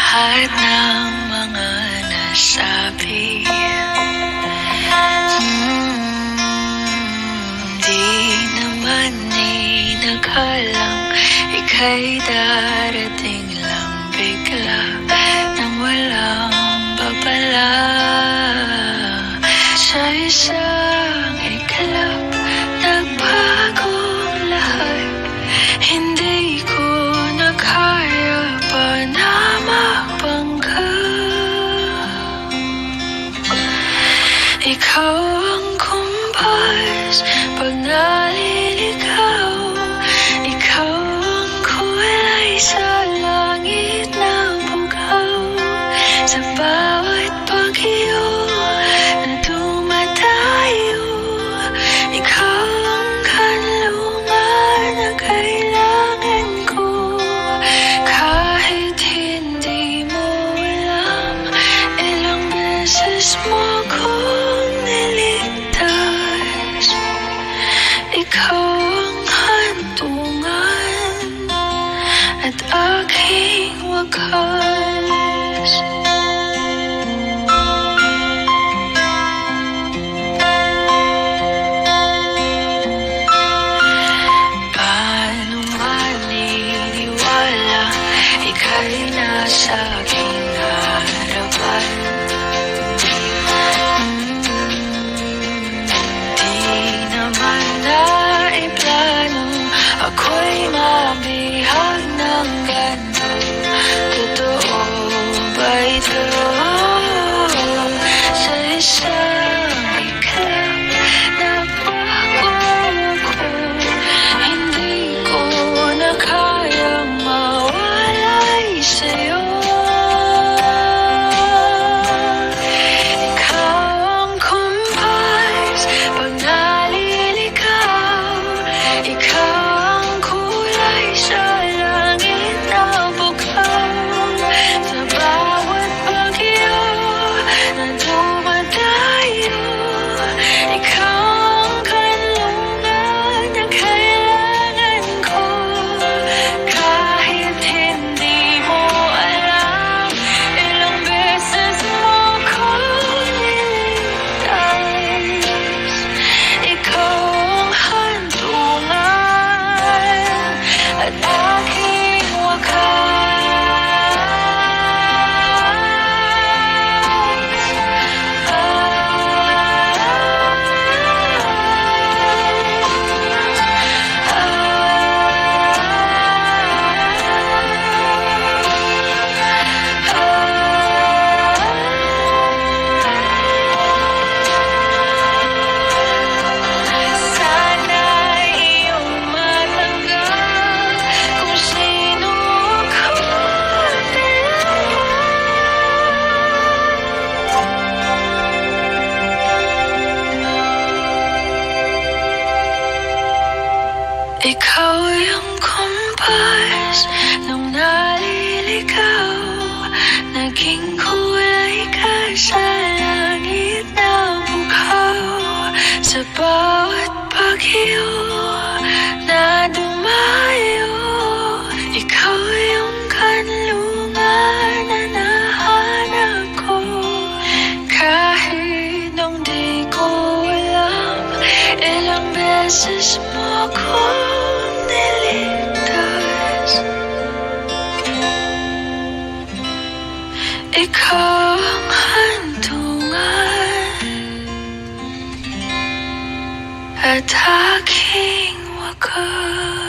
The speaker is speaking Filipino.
lahat ng mga nasabi. Di naman inakalang ika'y darating lang bigla nang walang babala. Sa isang iglap, nagbagong lahat. Hindi ko na kaya pa na mapangga. Ikaw ang kumpas pag naliligaw. Ikaw ang kulay sa langit na bugaw. Sa bawat bagyo na dumadayo, ikaw ang kanlungan na kailangan ko. Kahit hindi mo alam, ilang beses mo kong niligtas. Ikaw ang hantungan at aking wakas. Paano maniniwala ika'y nasa aking harapan? Di naman naiplano ako'y mabihag ng ganito. Totoo ba ito? Sa isang iglap, nabago ako. Hindi ko na kayang mawalay sa'yo. Ikaw ang kumpas pag naliligaw. Ikaw ang kulay sa langit na bugaw. Sa bawat bagyo na dumadayo, ikaw ang kanlungan na kailangan ko. Kahit hindi mo alam, ilang beses mo kong niligtas. Ikaw ang hantungan at aking wakas. Sana'y iyong matanggap kung sino ako talaga. Ikaw yung kumpas nung naliligaw. Naging kulay ka sa langit na bugaw. Sa bawat bagyo na dumayo, ikaw yung kanlungan na nahanap ko. Kahit nung di ko alam, ilang beses mo kong niligtas. Ikaw ang hantungan at aking wakas.